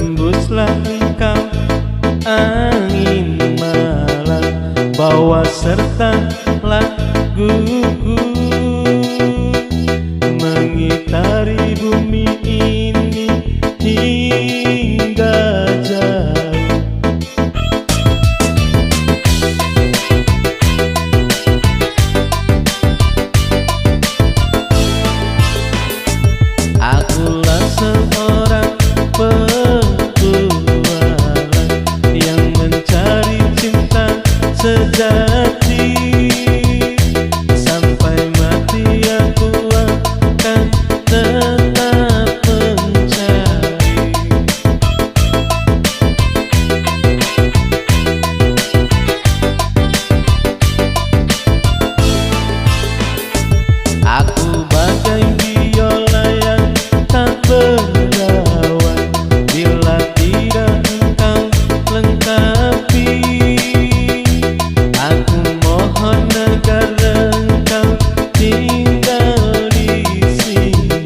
Berhembuslah engkau angin malam, bawa serta laguku mengitari bumi ini hingga jauh. Akulah seorang petualang yang mencari cinta sejati. Sampai mati aku akan tetap mencari. Aku bagai biola yang tak berdauan bila tidak engkau lengkapi. Aku mohon agar engkau tinggal di sini.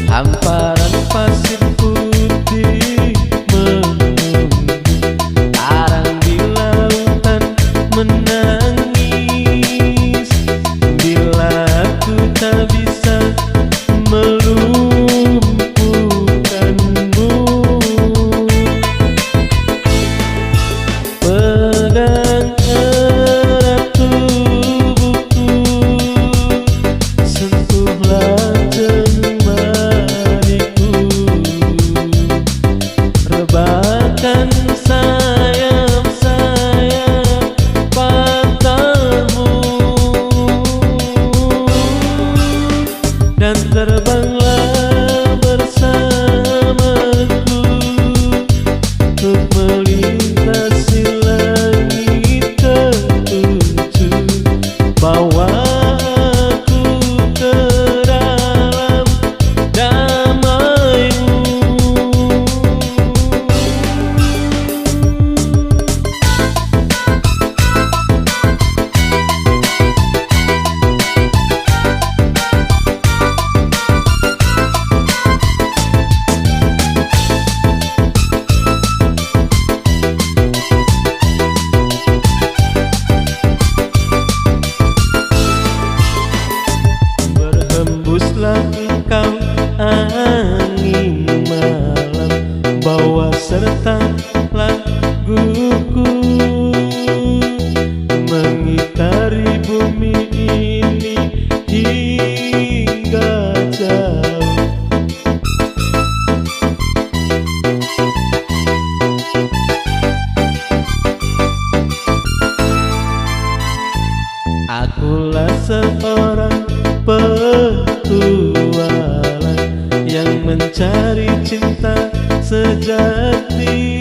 Hamparan pasir putih menunggu, arang di lautan menangis bila aku tak bisa melumpuhkanmu. Pegang erat tubuhku, sentuhlah jemariku, rebahkan sayap-sayap patahmu, dan terbanglah bersamaku untuk melintasi langit ketujuh. Bawa aku ke dalam damaimu. Berhembuslah engkau angin malam, bawa serta laguku mengitari bumi ini hingga jauh. Akulah seorang petualang yang mencari cinta sejati.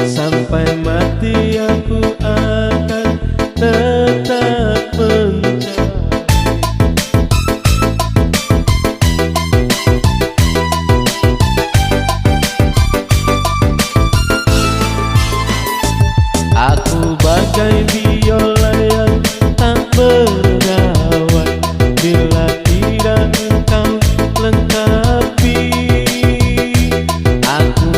Sampai mati aku akan tetap mencari. Aku bagai biola yang tak berdauan bila tidak engkau lengkapi. Aku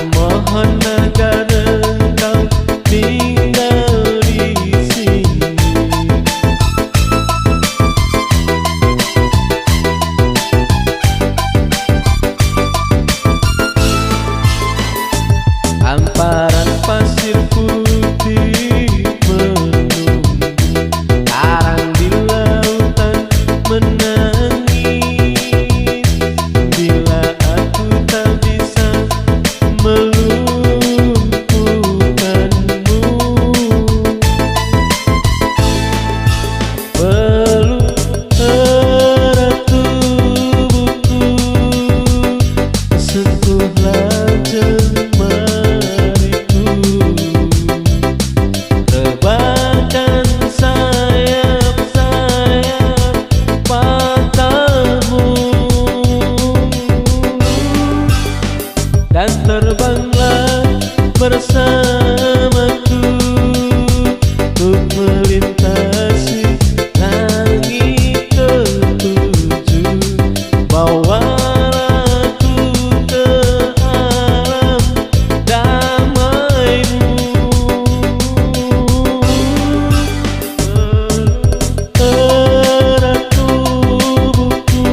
melintasi langit ketujuh, bawalah aku ke alam damaimu. Erat tubuhku,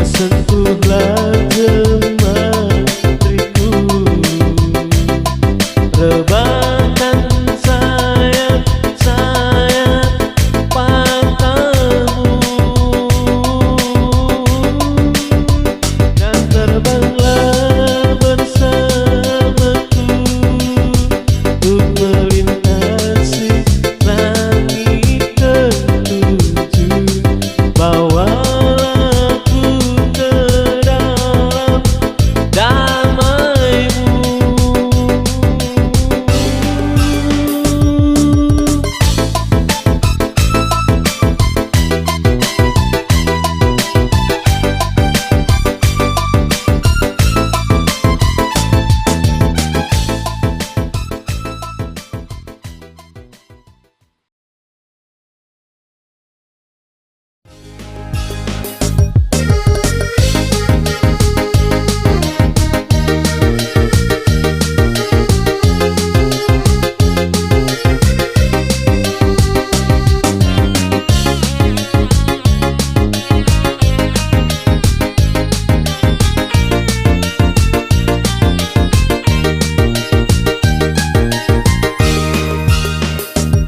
sentuhlah jemariku, rebahkan sayap-sayap pantamu, dan terbanglah bersamaku untuk melintasi langit ketujuh, bawalah aku ke dalam damaimu.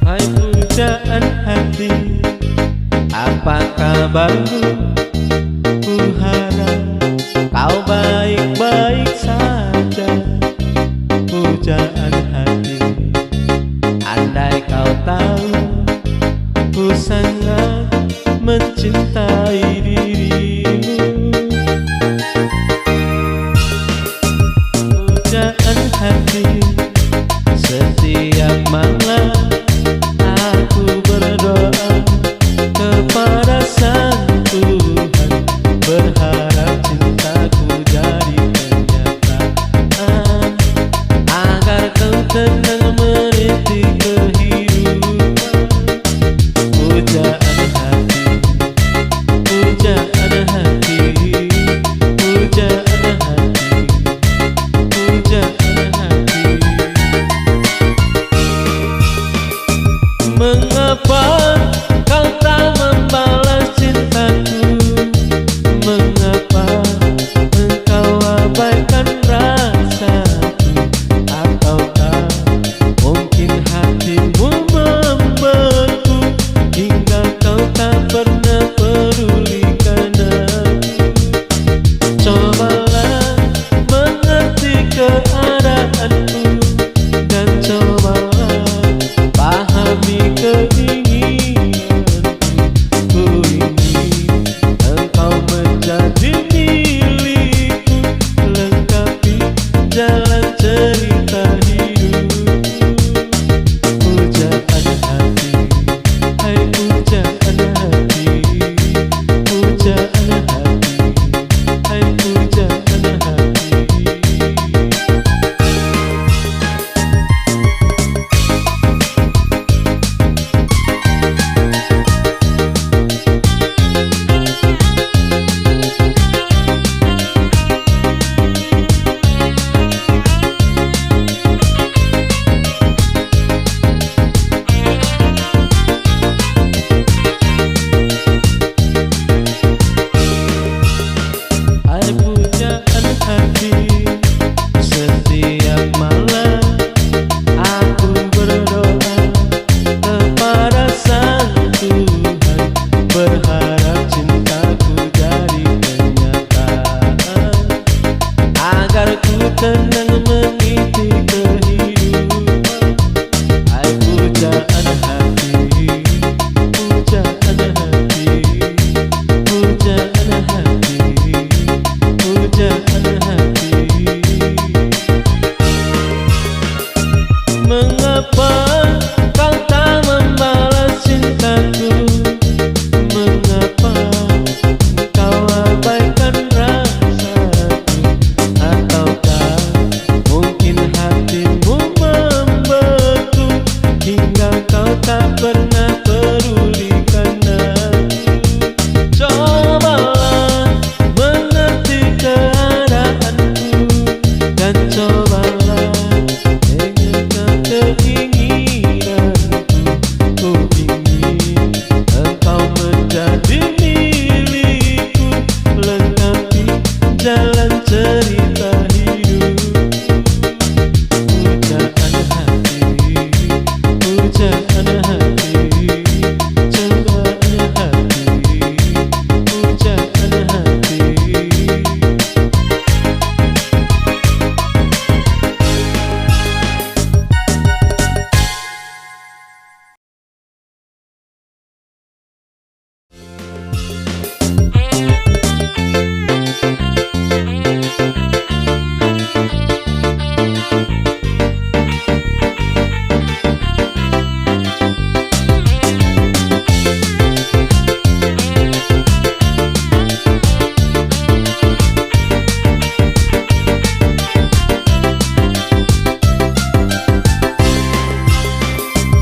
Hai pujaan hati, apa kabarmu? Ku harap kau baik-baik saja. Pujaan hati, andai kau tahu ku sangat mencintai dirimu. Pujaan hati, setiap malam aku berdoa kepada Sang Tuhan, berharap cintaku jadi kenyataan, agar kau tenang meniti kehidupan. Pujaan hati, pujaan hati, pujaan hati, pujaan hati. Mengapa kau tak membalas cintaku? Mengapa engkau abaikan rasaku? Ataukah mungkin hatimu membeku hingga kau tak pernah pedulikan aku? Cobalah mengerti keadaanku, dan cobalah pahami keinginanku. Ku ingin engkau menjadi milikku, lengkapi jalan cerita hidupku. Pujaan hati, hai pujaan hati, pujaan hati, hai pujaan hati. kau tak pernah pedulikan aku. Cobalah mengerti keadaanku, dan cobalah dengarkan keinginanku. Ku ingin engkau menjadi milikku, lengkapi jalan cerita hidup. Pujaan hati, pujaan hati, cobaan hati, pujaan hati.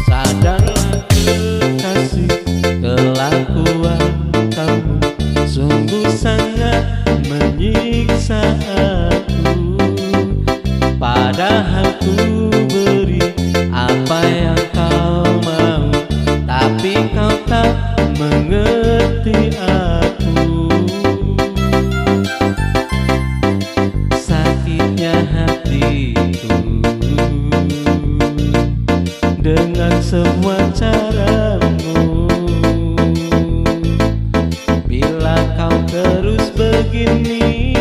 Sadarlah kekasih, kelakuan kamu sungguh sangat menyiksa aku. Padahal ku beri apa yang kau mau, tapi kau tak mengerti aku. Sakitnya hatiku dengan semua caramu. Bila kau terus begini,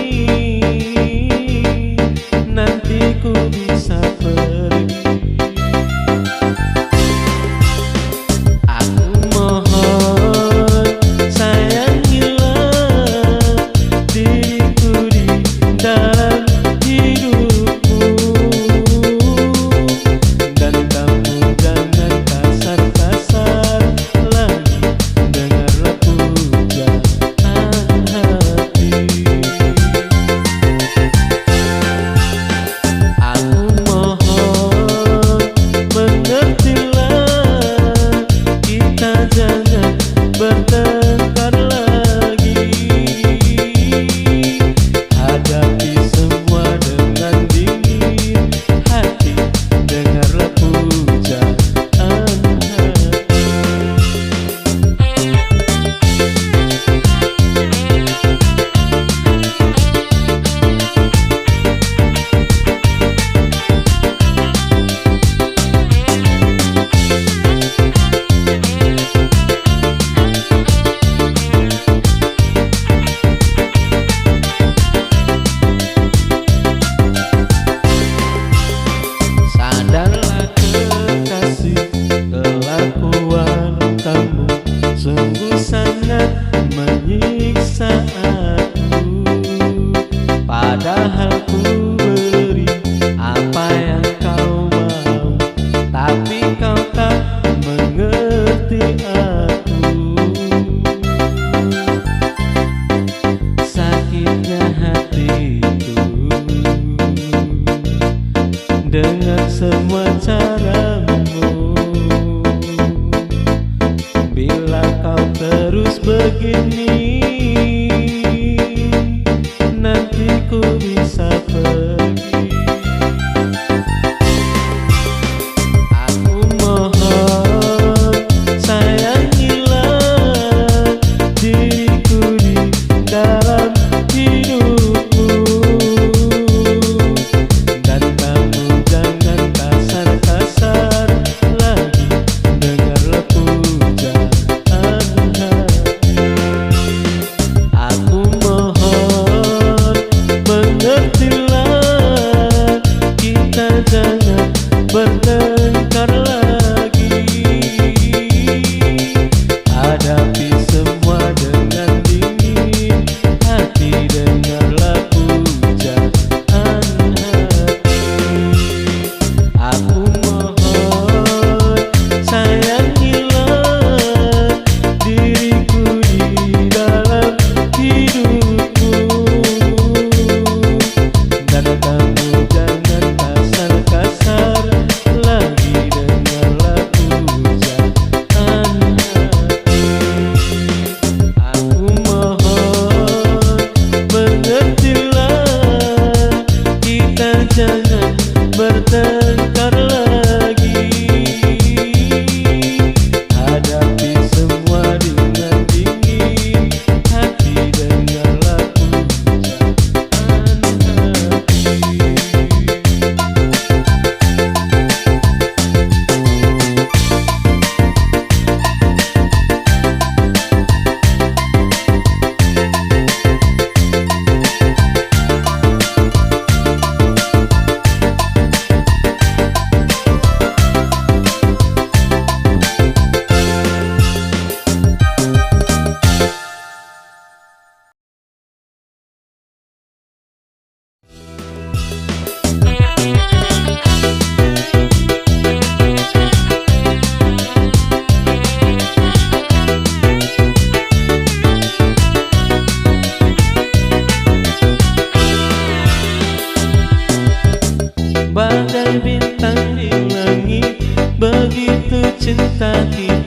nanti ku bisa pergi. Aku mohon sayangilah diriku di dalam hidupmu, dan kamu jangan kasar-kasar lagi. Dengarlah pujaan hati. Aku mohon mengertilah, kita jangan bertengkar lagi. Hadapi semua dengan dingin hati. Dengarlah pujaan hati. Sadarlah kekasih, kelakuan kamu sungguh sangat menyiksa aku. Padahal ku beri apa yang kau mau, tapi kau tak mengerti aku. Sakitnya hatiku dengan semua caramu. Bila kau terus begini, nanti ku bisa pergi. Aku mohon sayang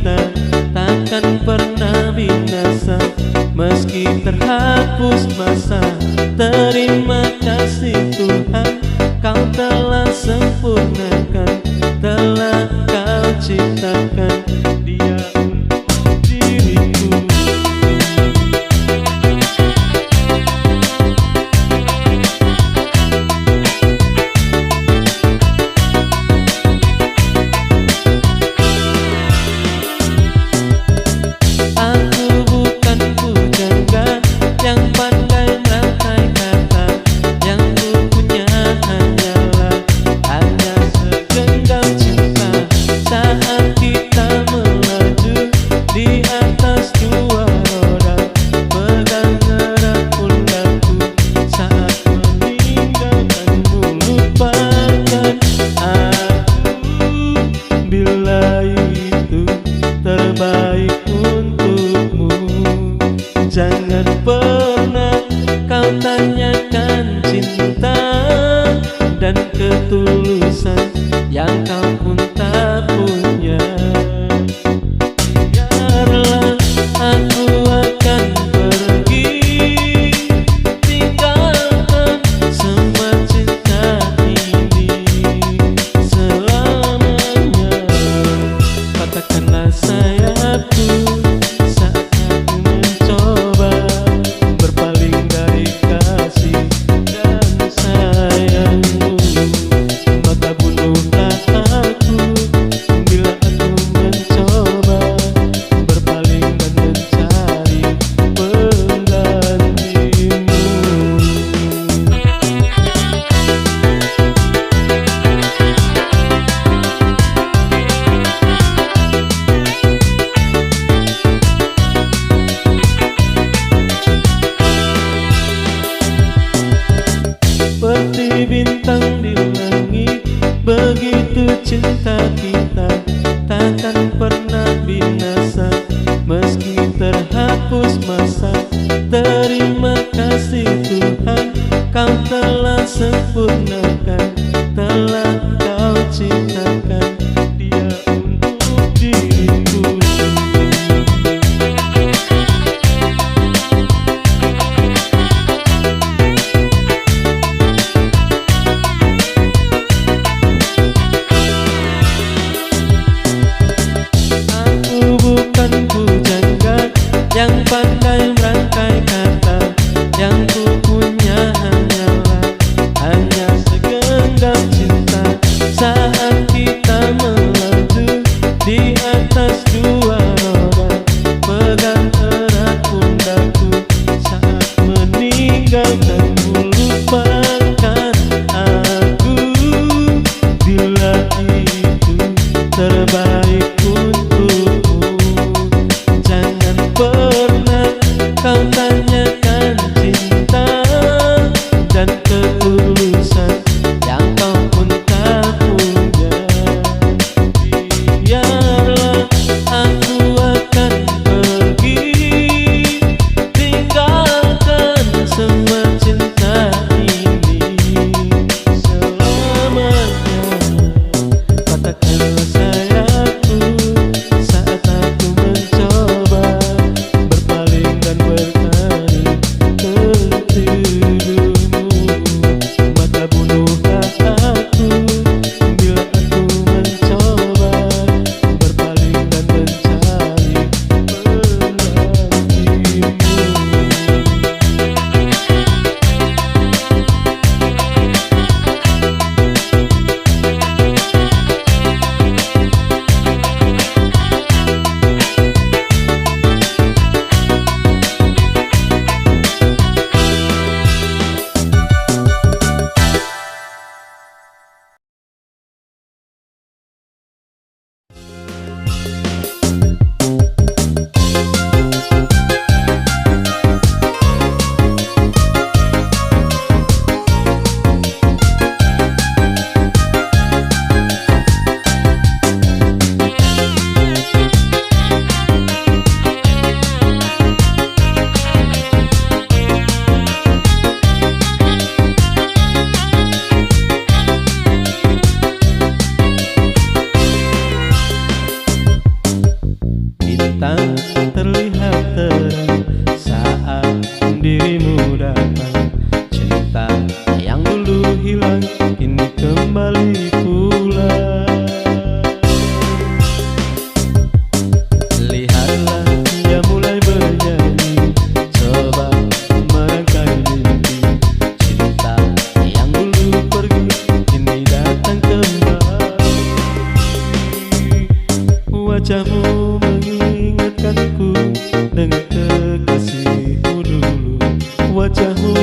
kita takkan pernah binasa, meski terhapus masa. Terima kasih Tuhan, Kau telah sempurnakan, telah Kau ciptakan Dia untuk diriku. Jangan pernah kau tanyakan cinta dan ketulusan yang kau pun tak punya. Biarlah aku akan pergi, tinggalkan semua cinta ini selamanya. Patahkanlah sayapku Wajahmu mengingatkanku dengan kekasihmu dulu. Wajahmu